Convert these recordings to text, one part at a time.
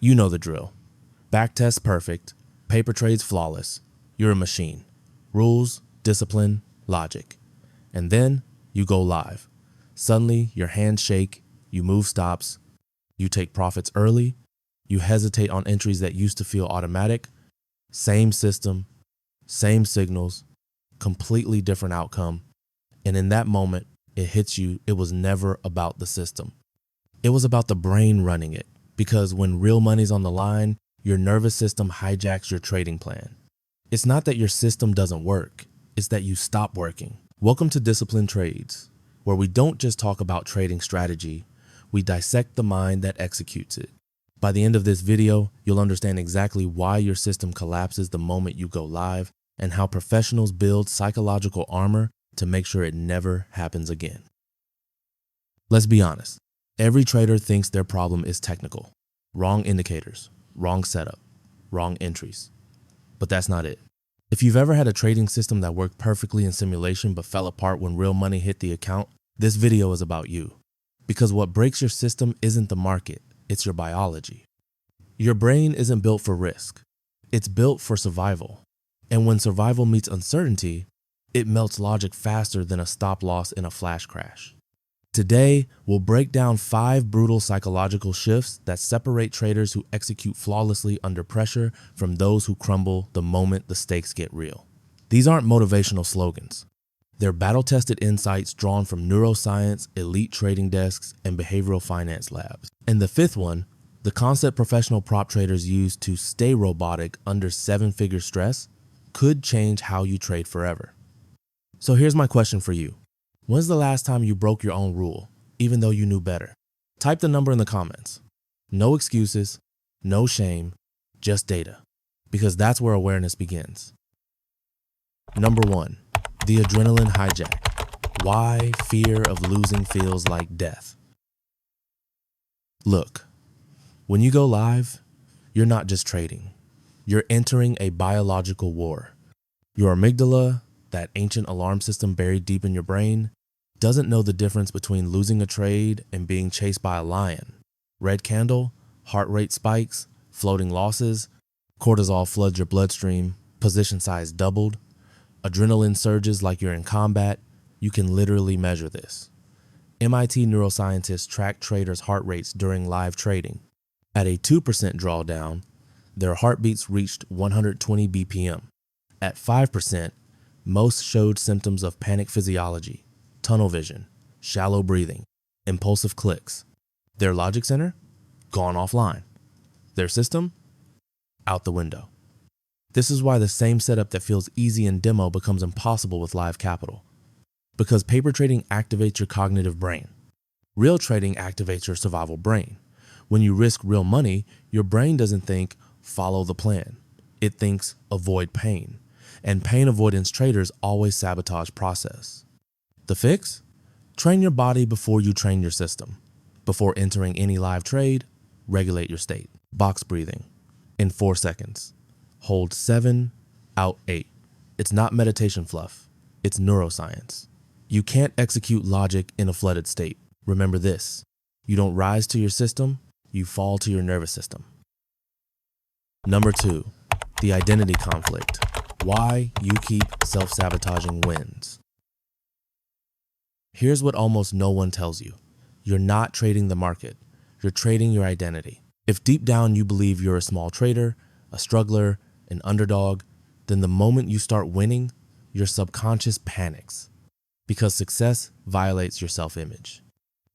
You know the drill. Backtest perfect, paper trades flawless. You're a machine. Rules, discipline, logic. And then you go live. Suddenly your hands shake, you move stops, you take profits early, you hesitate on entries that used to feel automatic. Same system, same signals, completely different outcome. And in that moment, it hits you, it was never about the system. It was about the brain running it, because when real money's on the line, your nervous system hijacks your trading plan. It's not that your system doesn't work, it's that you stop working. Welcome to Disciplined Trades, where we don't just talk about trading strategy, we dissect the mind that executes it. By the end of this video, you'll understand exactly why your system collapses the moment you go live and how professionals build psychological armor to make sure it never happens again. Let's be honest. Every trader thinks their problem is technical. Wrong indicators, wrong setup, wrong entries. But that's not it. If you've ever had a trading system that worked perfectly in simulation but fell apart when real money hit the account, this video is about you. Because what breaks your system isn't the market, it's your biology. Your brain isn't built for risk. It's built for survival. And when survival meets uncertainty, it melts logic faster than a stop loss in a flash crash. Today, we'll break down 5 brutal psychological shifts that separate traders who execute flawlessly under pressure from those who crumble the moment the stakes get real. These aren't motivational slogans. They're battle-tested insights drawn from neuroscience, elite trading desks, and behavioral finance labs. And the 5th one, the concept professional prop traders use to stay robotic under 7-figure stress, could change how you trade forever. So here's my question for you. When's the last time you broke your own rule, even though you knew better? Type the number in the comments. No excuses, no shame, just data, because that's where awareness begins. Number 1, the adrenaline hijack. Why fear of losing feels like death. Look, when you go live, you're not just trading. You're entering a biological war. Your amygdala, that ancient alarm system buried deep in your brain, doesn't know the difference between losing a trade and being chased by a lion. Red candle, heart rate spikes, floating losses, cortisol floods your bloodstream, position size doubled, adrenaline surges like you're in combat. You can literally measure this. MIT neuroscientists track traders' heart rates during live trading. At a 2% drawdown, their heartbeats reached 120 BPM. At 5%, most showed symptoms of panic physiology, tunnel vision, shallow breathing, impulsive clicks. Their logic center? Gone offline. Their system? Out the window. This is why the same setup that feels easy in demo becomes impossible with live capital. Because paper trading activates your cognitive brain. Real trading activates your survival brain. When you risk real money, your brain doesn't think, follow the plan. It thinks, avoid pain. And pain avoidance traders always sabotage process. The fix? Train your body before you train your system. Before entering any live trade, regulate your state. Box breathing in 4 seconds. Hold 7, out 8. It's not meditation fluff, it's neuroscience. You can't execute logic in a flooded state. Remember this, you don't rise to your system, you fall to your nervous system. Number 2, the identity conflict. Why you keep self-sabotaging wins. Here's what almost no one tells you. You're not trading the market. You're trading your identity. If deep down you believe you're a small trader, a struggler, an underdog, then the moment you start winning, your subconscious panics. Because success violates your self-image.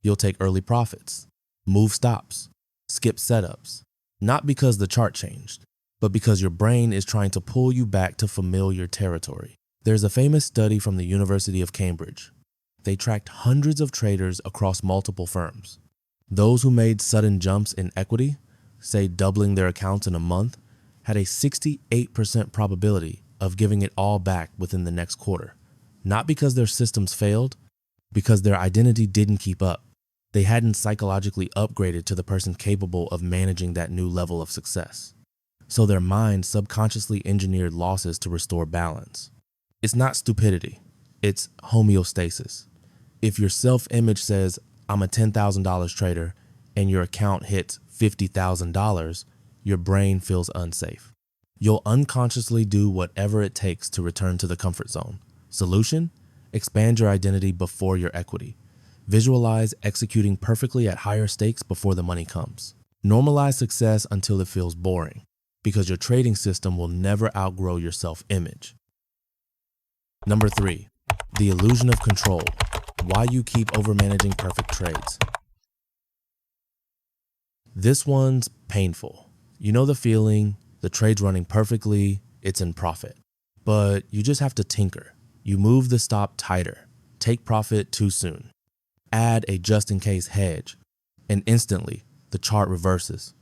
You'll take early profits, move stops, skip setups. Not because the chart changed, but because your brain is trying to pull you back to familiar territory. There's a famous study from the University of Cambridge. They tracked hundreds of traders across multiple firms. Those who made sudden jumps in equity, say doubling their accounts in a month, had a 68% probability of giving it all back within the next quarter. Not because their systems failed, because their identity didn't keep up. They hadn't psychologically upgraded to the person capable of managing that new level of success. So their mind subconsciously engineered losses to restore balance. It's not stupidity, it's homeostasis. If your self-image says, I'm a $10,000 trader, and your account hits $50,000, your brain feels unsafe. You'll unconsciously do whatever it takes to return to the comfort zone. Solution? Expand your identity before your equity. Visualize executing perfectly at higher stakes before the money comes. Normalize success until it feels boring, because your trading system will never outgrow your self-image. Number 3, the illusion of control. Why you keep overmanaging perfect trades. This one's painful. You know the feeling, the trade's running perfectly, it's in profit. But you just have to tinker. You move the stop tighter, take profit too soon, add a just-in-case hedge, and instantly the chart reverses.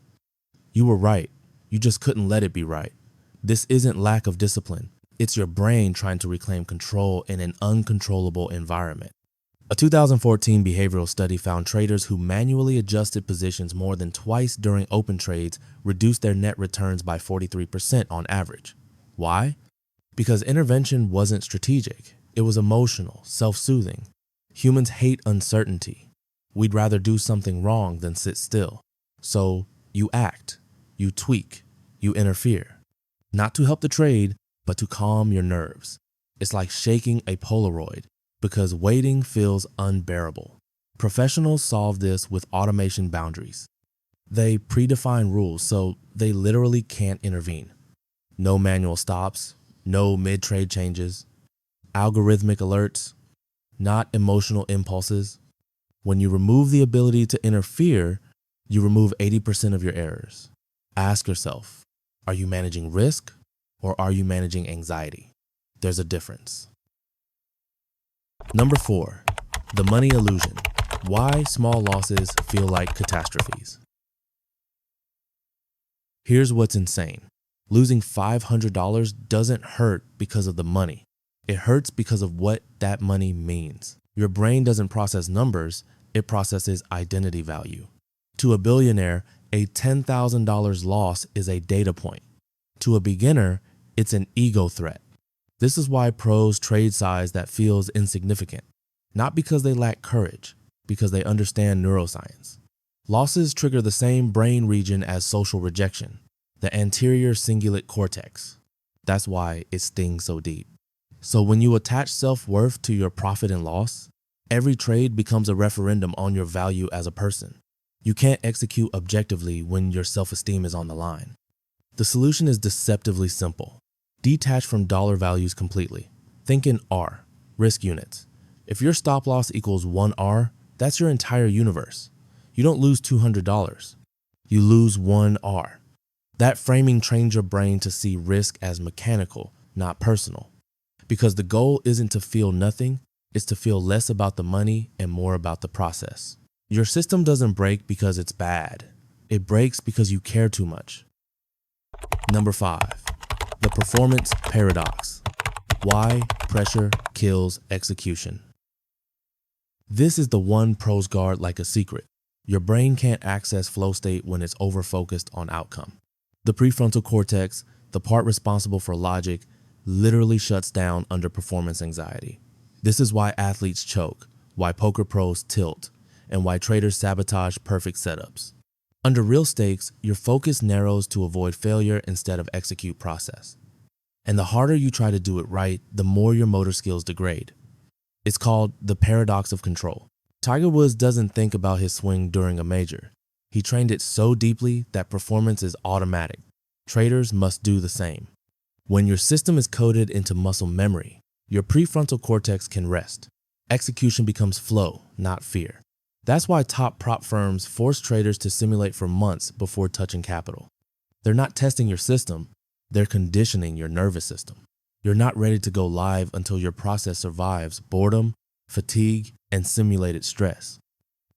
You were right, you just couldn't let it be right. This isn't lack of discipline, it's your brain trying to reclaim control in an uncontrollable environment. A 2014 behavioral study found traders who manually adjusted positions more than twice during open trades reduced their net returns by 43% on average. Why? Because intervention wasn't strategic, it was emotional, self-soothing. Humans hate uncertainty. We'd rather do something wrong than sit still. So you act, you tweak, you interfere. Not to help the trade, but to calm your nerves. It's like shaking a Polaroid, because waiting feels unbearable. Professionals solve this with automation boundaries. They predefine rules so they literally can't intervene. No manual stops, no mid-trade changes, algorithmic alerts, not emotional impulses. When you remove the ability to interfere, you remove 80% of your errors. Ask yourself, are you managing risk or are you managing anxiety? There's a difference. Number 4, the money illusion. Why small losses feel like catastrophes. Here's what's insane. Losing $500 doesn't hurt because of the money. It hurts because of what that money means. Your brain doesn't process numbers, it processes identity value. To a billionaire, a $10,000 loss is a data point. To a beginner, it's an ego threat. This is why pros trade size that feels insignificant. Not because they lack courage, because they understand neuroscience. Losses trigger the same brain region as social rejection, the anterior cingulate cortex. That's why it stings so deep. So when you attach self-worth to your profit and loss, every trade becomes a referendum on your value as a person. You can't execute objectively when your self-esteem is on the line. The solution is deceptively simple. Detach from dollar values completely. Think in R, risk units. If your stop loss equals 1 R, that's your entire universe. You don't lose $200. You lose 1 R. That framing trains your brain to see risk as mechanical, not personal. Because the goal isn't to feel nothing, it's to feel less about the money and more about the process. Your system doesn't break because it's bad. It breaks because you care too much. Number 5, the performance paradox. Why pressure kills execution. This is the one pros guard like a secret. Your brain can't access flow state when it's over-focused on outcome. The prefrontal cortex, the part responsible for logic, literally shuts down under performance anxiety. This is why athletes choke, why poker pros tilt, and why traders sabotage perfect setups. Under real stakes, your focus narrows to avoid failure instead of execute process. And the harder you try to do it right, the more your motor skills degrade. It's called the paradox of control. Tiger Woods doesn't think about his swing during a major. He trained it so deeply that performance is automatic. Traders must do the same. When your system is coded into muscle memory, your prefrontal cortex can rest. Execution becomes flow, not fear. That's why top prop firms force traders to simulate for months before touching capital. They're not testing your system, they're conditioning your nervous system. You're not ready to go live until your process survives boredom, fatigue, and simulated stress.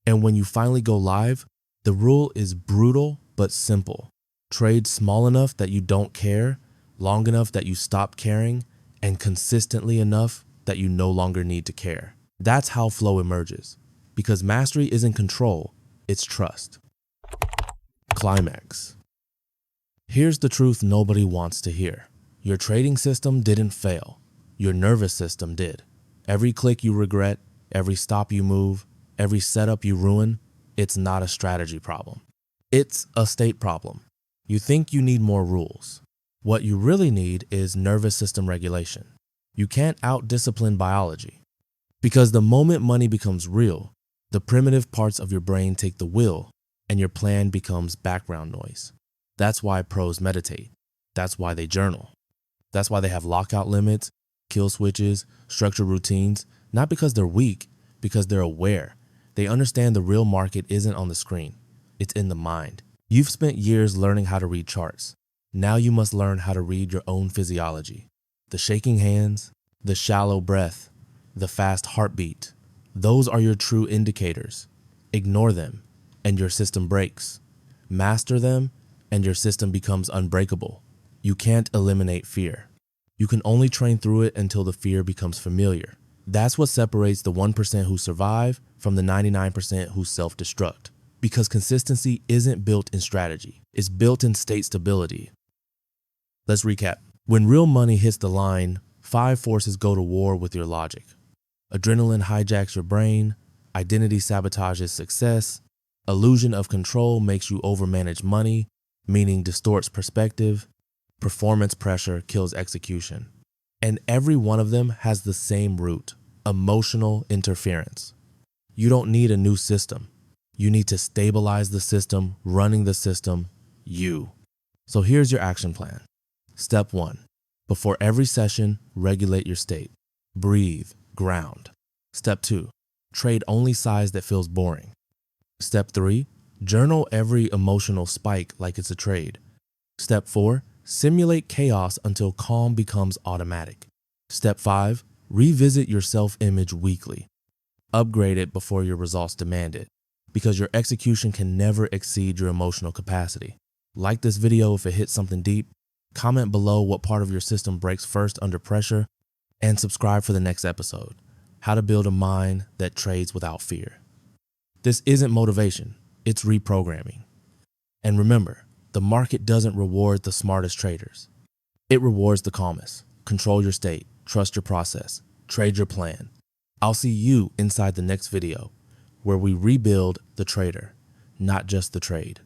And when you finally go live, the rule is brutal but simple. Trade small enough that you don't care, long enough that you stop caring, and consistently enough that you no longer need to care. That's how flow emerges. Because mastery isn't control, it's trust. Climax. Here's the truth nobody wants to hear. Your trading system didn't fail. Your nervous system did. Every click you regret, every stop you move, every setup you ruin, it's not a strategy problem. It's a state problem. You think you need more rules. What you really need is nervous system regulation. You can't out-discipline biology. Because the moment money becomes real, the primitive parts of your brain take the wheel and your plan becomes background noise. That's why pros meditate. That's why they journal. That's why they have lockout limits, kill switches, structured routines, not because they're weak, because they're aware. They understand the real market isn't on the screen. It's in the mind. You've spent years learning how to read charts. Now you must learn how to read your own physiology. The shaking hands, the shallow breath, the fast heartbeat. Those are your true indicators. Ignore them, and your system breaks. Master them, and your system becomes unbreakable. You can't eliminate fear. You can only train through it until the fear becomes familiar. That's what separates the 1% who survive from the 99% who self-destruct. Because consistency isn't built in strategy. It's built in state stability. Let's recap. When real money hits the line, 5 forces go to war with your logic. Adrenaline hijacks your brain. Identity sabotages success. Illusion of control makes you overmanage money, meaning distorts perspective. Performance pressure kills execution. And every one of them has the same root: emotional interference. You don't need a new system. You need to stabilize the system, running the system, you. So here's your action plan. Step 1. Before every session, regulate your state. Breathe, ground. Step 2. Trade only size that feels boring. Step 3. Journal every emotional spike like it's a trade. Step 4. Simulate chaos until calm becomes automatic. Step 5. Revisit your self-image weekly. Upgrade it before your results demand it, because your execution can never exceed your emotional capacity. Like this video if it hits something deep, comment below what part of your system breaks first under pressure, and subscribe for the next episode: How to Build a Mind That Trades Without Fear. This isn't motivation, it's reprogramming. And remember, the market doesn't reward the smartest traders. It rewards the calmest. Control your state, trust your process, trade your plan. I'll see you inside the next video, where we rebuild the trader, not just the trade.